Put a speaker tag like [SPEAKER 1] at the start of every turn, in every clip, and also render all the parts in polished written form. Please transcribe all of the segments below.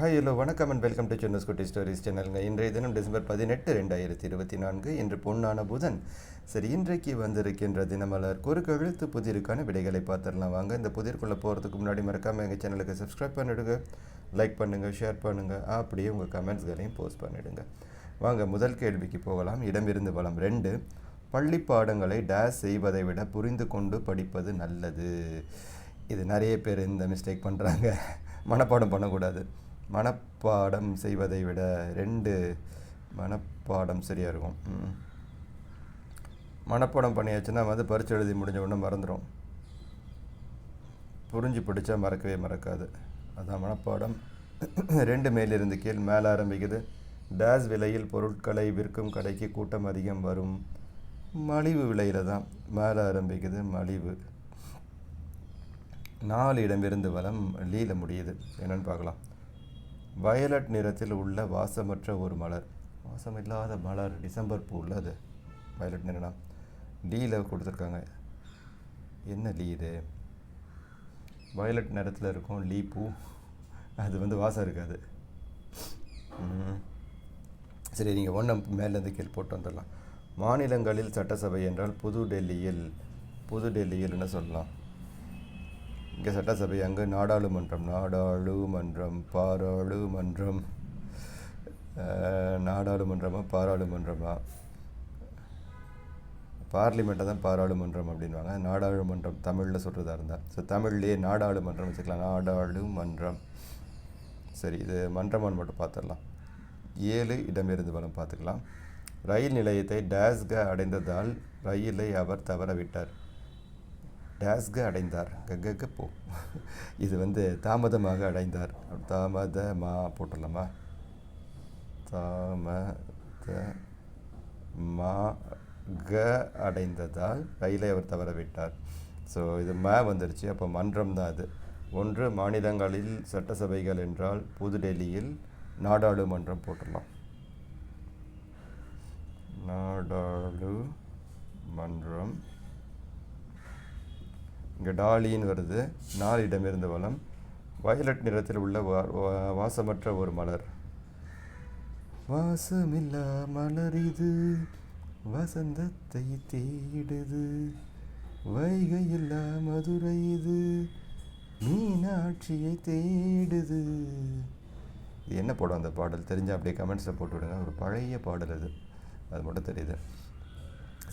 [SPEAKER 1] Hi hello வணக்கம் and welcome to சின்னஸ் குட்டி stories சேனலுங்க. இன்றைய தினம் டிசம்பர் 18, 2024. இன்று பொன்னான புதன். சரி, இன்றைக்கு வந்திருக்கின்ற தினமலர் குறுக்கெழுத்து புதிருக்கான விடைகளை பார்த்துடலாம் வாங்க. இந்த புதிர்க்குள்ளே போகிறதுக்கு முன்னாடி மறக்காமல் எங்கள் சேனலுக்கு சப்ஸ்கிரைப் பண்ணிவிடுங்க, லைக் பண்ணுங்கள், ஷேர் பண்ணுங்கள், அப்படியே உங்கள் கமெண்ட்ஸ்களையும் போஸ்ட் பண்ணிவிடுங்க. வாங்க முதல் கேள்விக்கு போகலாம். இடமிருந்து வளம் 2. பள்ளி பாடங்களை டேஸ் செய்வதை விட புரிந்து கொண்டு படிப்பது நல்லது. இது நிறைய பேர் இந்த மிஸ்டேக் பண்ணுறாங்க. மனப்பாடம் பண்ணக்கூடாது. மனப்பாடம் செய்வதை விட 2 மனப்பாடம் சரியாக இருக்கும். மனப்பாடம் பண்ணியாச்சுன்னா பரீட்சை எழுதி முடிஞ்ச உடனே மறந்துடும். புரிஞ்சு படித்தா மறக்கவே மறக்காது. அதான் மனப்பாடம். 2 மேலிருந்து கீழ். மேலே ஆரம்பிக்குது. டேஸ் விலையில் பொருட்களை விற்கும் கடைக்கு கூட்டம் அதிகம் வரும். மலிவு விலையில் தான். மேலே ஆரம்பிக்குது மலிவு. 4 இடமிருந்து வலம் லீல முடியுது. என்னென்னு பார்க்கலாம். வயலட் நிறத்தில் உள்ள வாசமற்ற ஒரு மலர். வாசமில்லாத மலர் டிசம்பர் பூ உள்ளது. வயலட் நிறம் லீல கொடுத்துருக்காங்க. என்ன லீ இது? வயலட் நிறத்தில் இருக்கும் லீ பூ. அது வாசம் இருக்காது. சரி, நீங்கள் ஒன்று மேலேருந்து கீழ் போட்டு வந்துடலாம். மாநிலங்களில் சட்டசபை என்றால் புதுடெல்லியில் என்ன சொல்லலாம்? இங்கே சட்டசபை, அங்கே நாடாளுமன்றம். நாடாளுமன்றமா பாராளுமன்றமா? பார்லிமெண்ட்டை தான் பாராளுமன்றம் அப்படின்வாங்க. நாடாளுமன்றம் தமிழில் சொல்கிறதா இருந்தால். ஸோ தமிழ்லேயே நாடாளுமன்றம் வச்சுக்கலாம். நாடாளுமன்றம். சரி, இது மன்றமான்னு மட்டும் பார்த்துடலாம். 7 இடமிருந்து வலம் பார்த்துக்கலாம். ரயில் நிலையத்தை டேஸ்க அடைந்ததால் ரயிலை அவர் தவற விட்டார். டேஸ்க அடைந்தார். கக்க போ. இது தாமதமாக அடைந்தார். தாமதமா போட்டுடலாமா? அடைந்ததால் ரயிலை அவர் தவற விட்டார். ஸோ இது வந்துருச்சு. அப்போ மன்றம் தான் அது. 1 மாநிலங்களில் சட்டசபைகள் என்றால் புதுடெல்லியில் நாடாளுமன்றம் போட்டுடலாம். நாடாளுமன்றம். இங்கே டாலின்னு வருது. 4 இடமிருந்து வலம். வயலட் நிறத்தில் உள்ள வாசமற்ற ஒரு மலர். வாசமில்லா மலர் இது வசந்தத்தை தேடுது. வைகையில்லா மதுரை இது மீனாட்சியை தேடுது. இது என்ன படம்? அந்த பாடல் தெரிஞ்சால் அப்படியே கமெண்ட்ஸில் போட்டு விடுங்க. ஒரு பழைய பாடல் அது மட்டும் தெரியுது.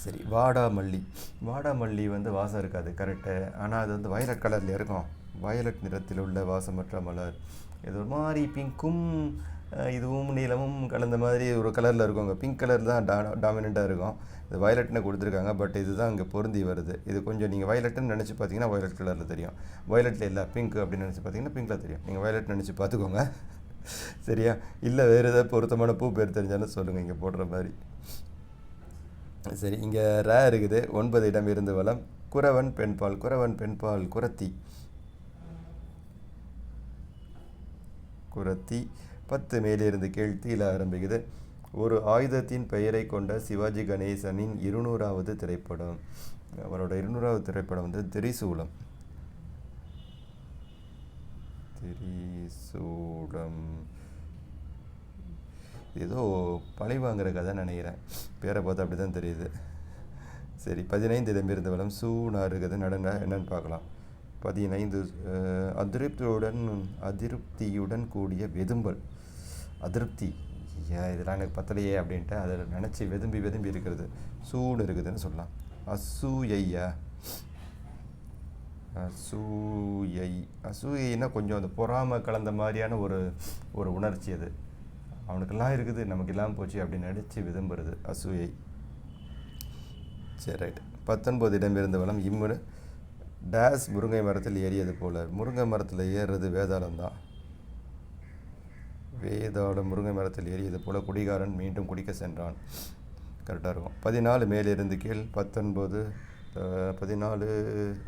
[SPEAKER 1] சரி, வாடாமல்லி. வாடாமல்லி வாசம் இருக்காது, கரெக்டு. ஆனால் அது வயலட் கலரில் இருக்கும். வயலட் நிறத்தில் உள்ள வாசமற்ற மலர். இது ஒரு மாதிரி பிங்க்கும் இதுவும் நீளமும் கலந்த மாதிரி ஒரு கலரில் இருக்குங்க. பிங்க் கலர் தான் டாமினண்ட்டாக இருக்கும். இது வயலட்னு கொடுத்துருக்காங்க. பட் இதுதான் இங்கே பொருந்தி வருது. இது கொஞ்சம் நீங்கள் வயலட்டுன்னு நினச்சி பார்த்தீங்கன்னா வயலட் கலரில் தெரியும். வயலட்டில் இல்லை பிங்க் அப்படின்னு நினச்சி பார்த்தீங்கன்னா பிங்க்கில் தெரியும். நீங்கள் வயலட் நினச்சி பார்த்துக்கோங்க. சரியா? இல்லை வேறு ஏதாவது பொருத்தமான பூ பேர் தெரிஞ்சாலும் சொல்லுங்கள் இங்கே போடுற மாதிரி. சரி, இங்கே ரே இருக்குது. 9 இடம் இருந்து வலம். குறவன் பெண்பால். குறவன் பெண்பால் குறத்தி. 10 மேலிருந்து கீழ். தீல ஆரம்பிக்குது. ஒரு ஆயுதத்தின் பெயரை கொண்ட சிவாஜி கணேசனின் 200வது திரைப்படம். அவரோட 200வது திரைப்படம் திரிசூலம். ஏதோ பழி வாங்குற கதை நினைக்கிறேன். பேரை பார்த்தா அப்படி தான் தெரியுது. சரி, 15 இடமிருந்து வலம். சூனா இருக்குது. நடன என்னன்னு பார்க்கலாம். 15 அதிருப்தியுடன் கூடிய வெதும்பல். அதிருப்தி. இதெல்லாம் எனக்கு பத்தலையே அப்படின்ட்டு அதில் நினச்சி வெதும்பி இருக்கிறது. சூடு இருக்குதுன்னு சொல்லலாம். அசூயைன்னா கொஞ்சம் அந்த பொறாமை கலந்த மாதிரியான ஒரு உணர்ச்சி. அது அவனுக்கெல்லாம் இருக்குது, நமக்கு இல்லாமல் போச்சு அப்படின்னு நினச்சி விரும்புறது அசூயை. சரி, ரைட். 19 இடமிருந்து வளம். டேஸ் முருங்கை மரத்தில் ஏறியது போல. முருங்கை மரத்தில் ஏறுறது வேதாளம் தான். வேதாளம் முருங்கை மரத்தில் ஏறியது போல குடிகாரன் மீண்டும் குடிக்க சென்றான். கரெக்டாக இருக்கும். 14 மேலிருந்து கீழ். 14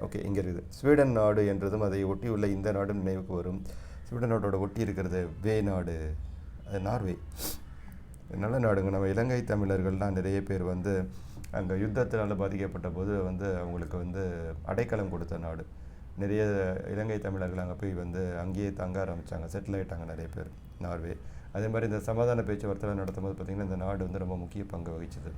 [SPEAKER 1] ஓகே, இங்கே இருக்குது. ஸ்வீடன் நாடு என்றதும் அதை ஒட்டியுள்ள இந்த நாடும் நினைவுக்கு வரும். ஸ்வீடன் நாட்டோட ஒட்டி இருக்கிறது வே நாடு. அது நார்வே. நல்ல நாடுங்க. நம்ம இலங்கை தமிழர்கள்லாம் நிறைய பேர் அங்கே யுத்தத்தினால் பாதிக்கப்பட்ட போது அவங்களுக்கு அடைக்கலம் கொடுத்த நாடு. நிறைய இலங்கை தமிழர்கள் அங்கே போய் வந்து அங்கேயே தங்க ஆரம்பித்தாங்க, செட்டில் ஆகிட்டாங்க நிறைய பேர் நார்வே. அதே மாதிரி இந்த சமாதான பேச்சுவார்த்தை நடத்தும்போது பார்த்திங்கன்னா இந்த நாடு வந்து ரொம்ப முக்கிய பங்கு வகிச்சது.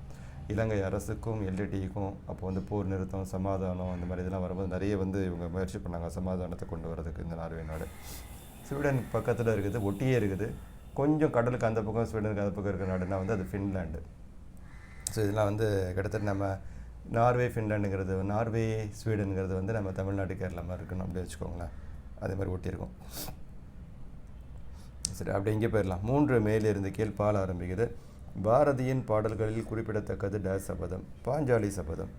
[SPEAKER 1] இலங்கை அரசுக்கும் எல்டிடிக்கும் அப்போ வந்து போர் நிறுத்தம், சமாதானம் இந்த மாதிரி இதெல்லாம் வரும்போது நிறைய வந்து இவங்க முயற்சி பண்ணாங்க சமாதானத்தை கொண்டு வரதுக்கு. இந்த நார்வே நாடு ஸ்வீடன் பக்கத்தில் இருக்குது, ஒட்டியே இருக்குது. கொஞ்சம் கடலுக்கு அந்த பக்கம் ஸ்வீடனுக்கு அந்த பக்கம் இருக்கிற நாடுனா வந்து அது ஃபின்லாண்டு. ஸோ இதெல்லாம் வந்து கிட்டத்தட்ட நம்ம நார்வே ஃபின்லாண்டுங்கிறது, நார்வே ஸ்வீடனுங்கிறது வந்து நம்ம தமிழ்நாடு கேரளா மாதிரி இருக்கணும் அப்படி வச்சுக்கோங்களேன். அதே மாதிரி ஒட்டியிருக்கோம். சரி, அப்படி இங்கே போயிடலாம். 3 மேலிருந்து கீழ் பால் ஆரம்பிக்குது. பாரதியின் பாடல்களில் குறிப்பிடத்தக்கது டேஸ் சபதம். பாஞ்சாலி சபதம்.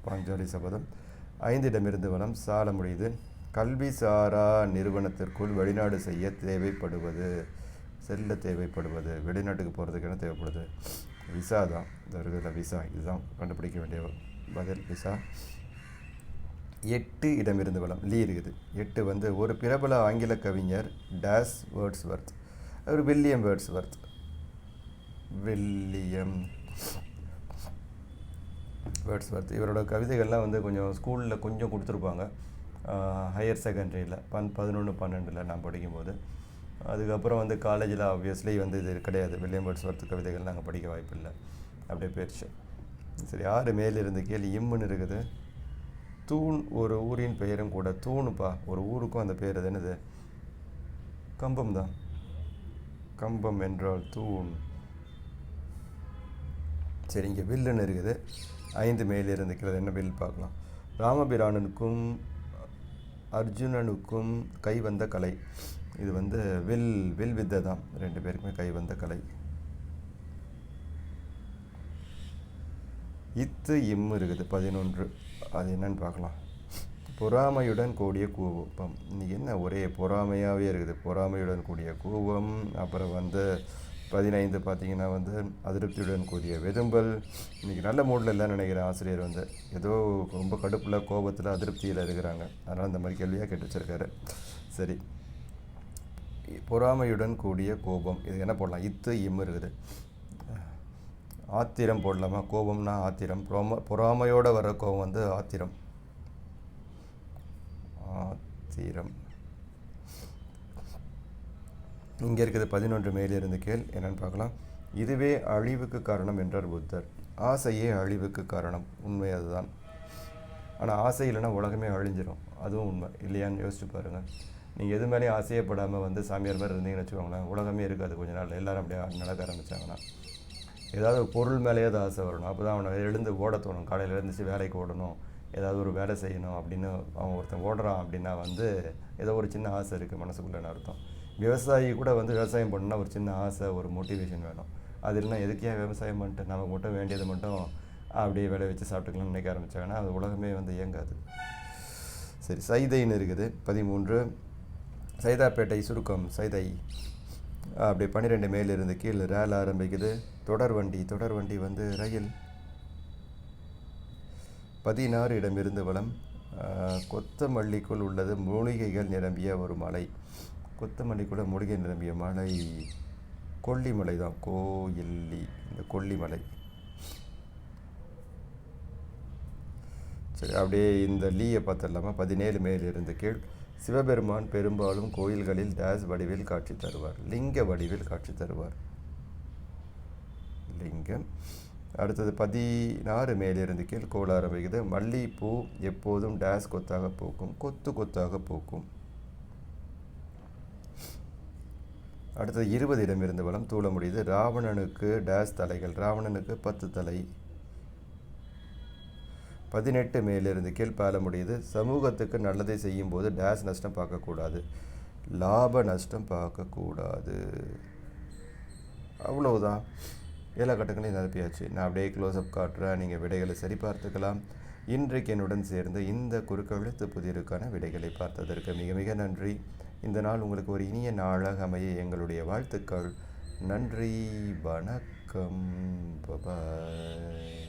[SPEAKER 1] பாஞ்சாலி சபதம். 5 இடமிருந்து வளம் சால முடியுது. கல்வி சாரா நிறுவனத்திற்குள் வெளிநாடு செய்ய தேவைப்படுவது, செல்ல தேவைப்படுவது, வெளிநாட்டுக்கு போகிறதுக்கு என்ன தேவைப்படுது? விசா தான். இந்த இருக்கிற விசா, இதுதான் கண்டுபிடிக்க வேண்டிய பதில், விசா. 8 இடமிருந்து வளம் லீ இருக்குது. 8 வந்து ஒரு பிரபல ஆங்கில கவிஞர் டேஸ் வேர்ட்ஸ்வர்த். ஒரு வில்லியம் வேர்ட்ஸ்வர்த். William Wordsworth. இவரோட கவிதைகள்லாம் வந்து கொஞ்சம் ஸ்கூலில் கொஞ்சம் கொடுத்துருப்பாங்க, ஹையர் செகண்டரியில் 11, 12 நான் படிக்கும்போது. அதுக்கப்புறம் வந்து காலேஜில் ஆப்வியஸ்லி வந்து இது கிடையாது, வில்லியம் வேர்ட்ஸ்வர்த் கவிதைகள் நாங்கள் படிக்க வாய்ப்பில்லை, அப்படியே போயிடுச்சு. சரி, 6 மேலிருந்து கீழ் இம்முன்னு இருக்குது. தூண் ஒரு ஊரின் பெயரும் கூட. தூணுப்பா, ஒரு ஊருக்கும் அந்த பேர் அது என்னது? கம்பம் தான். கம்பம் என்றால் தூண். சரி, இங்கே வில்லுன்னு இருக்குது. 5 மேலிருந்து கீழே என்ன வில் பார்க்கலாம். ராமபிரானுக்கும் அர்ஜுனனுக்கும் கை வந்த கலை. இது வந்து வில் வித்தை தான், 2 பேருக்குமே கை வந்த கலை. இத்து இம்மு இருக்குது 11. அது என்னன்னு பார்க்கலாம். பொறாமையுடன் கூடிய கூவம். இன்றைக்கி என்ன ஒரே பொறாமையாகவே இருக்குது. பொறாமையுடன் கூடிய கூவம். அப்புறம் வந்து 15 பார்த்திங்கன்னா வந்து அதிருப்தியுடன் கூடிய வெதும்பல். இன்றைக்கி நல்ல மூடில் இல்லைன்னு நினைக்கிறேன். ஆசிரியர் வந்து ஏதோ ரொம்ப கடுப்பில், கோபத்தில், அதிருப்தியில் இருக்கிறாங்க. அதனால் இந்த மாதிரி கேள்வியாக கேட்டு வச்சுருக்காரு. சரி, பொறாமையுடன் கூடிய கோபம். இது என்ன போடலாம்? இத்து இம்மு இருக்குது. ஆத்திரம் போடலாமா? கோபம்னா ஆத்திரம். பொறாமையோடு வர கோபம் வந்து ஆத்திரம். ஆத்திரம். இங்கே இருக்குது 11 மேலிருந்து கீழ். என்னென்னு பார்க்கலாம். இதுவே அழிவுக்கு காரணம் என்றார் புத்தர். ஆசையே அழிவுக்கு காரணம். உண்மை அதுதான். ஆனால் ஆசை இல்லைன்னா உலகமே அழிஞ்சிடும். அதுவும் உண்மை இல்லையான்னு யோசிச்சு பாருங்கள். நீங்கள் எது மேலேயும் ஆசையப்படாமல் வந்து சாமியார் மாதிரி இருந்தீங்கன்னு வச்சுக்கோங்களேன், உலகமே இருக்காது கொஞ்ச நாள். எல்லோரும் அப்படியே நடக்க ஆரம்பித்தாங்கன்னா ஏதாவது ஒரு பொருள் மேலேயாவது ஆசை வரணும். அப்போ தான் அவனை எழுந்து ஓட தோணும். காலையில் எழுந்துச்சு வேலைக்கு ஓடணும், ஏதாவது ஒரு வேலை செய்யணும் அப்படின்னு அவன் ஒருத்தன் ஓடுறான் அப்படின்னா வந்து ஏதோ ஒரு சின்ன ஆசை இருக்குது மனசுக்குள்ளேன்னு அர்த்தம். விவசாயி கூட வந்து விவசாயம் பண்ணணுன்னா ஒரு சின்ன ஆசை, ஒரு மோட்டிவேஷன் வேணும். அது இல்லைன்னா எதுக்கே விவசாயம் பண்ணிட்டு நமக்கு மட்டும் வேண்டியது மட்டும் அப்படியே வேலை வச்சு சாப்பிட்டுக்கலாம்னு நினைக்க ஆரம்பித்தாங்கன்னா அது உலகமே வந்து இயங்காது. சரி, சைதைன்னு இருக்குது 13. சைதாப்பேட்டை சுருக்கம் சைதை. அப்படியே 12 மேலிருந்து கீழ் ரேல் ஆரம்பிக்குது. தொடர்வண்டி வந்து ரயில். 16 இடமிருந்து வளம். கொத்தமல்லிக்குள் உள்ளது மூலிகைகள் நிரம்பிய ஒரு மலை. கொத்தமல்லிக்குள்ள மூலிகை நிரம்பிய மலை கொல்லிமலை தான். கோயில்லி, இந்த கொல்லிமலை. சரி, அப்படியே இந்த லீயை பார்த்துடலாமா? 17 மேலிருந்து கீழ். சிவபெருமான் பெரும்பாலும் கோயில்களில் டேஸ் வடிவில் காட்சி தருவார். லிங்க வடிவில் காட்சி தருவார். லிங்கம். அடுத்தது 16 மேலிருந்து கீழ் கோல ஆரம்பிக்குது. மல்லிகைப்பூ எப்போதும் டேஸ் கொத்தாக பூக்கும். கொத்தாக பூக்கும். அடுத்தது 20 இடமிருந்து வளம் தூள முடியுது. ராவணனுக்கு டேஸ் தலைகள். ராவணனுக்கு 10 தலை. 18 மேலிருந்து கீழ் பால முடியுது. சமூகத்துக்கு நல்லதை செய்யும் போது டேஸ் நஷ்டம் பார்க்கக்கூடாது. லாப நஷ்டம் பார்க்கக்கூடாது. அவ்வளவுதான். 7 கட்டங்களையும் நிரப்பியாச்சு. நான் அப்படியே க்ளோஸ்அப் காட்டுறேன், நீங்கள் விடைகளை சரி பார்த்துக்கலாம். இன்றைக்கு என்னுடன் சேர்ந்து இந்த குறுக்கெழுத்து புதிருக்கான விடைகளை பார்த்ததற்கு மிக மிக நன்றி. இந்த நாள் உங்களுக்கு ஒரு இனிய நாளாக அமைய எங்களுடைய வாழ்த்துக்கள். நன்றி, வணக்கம், பாய்.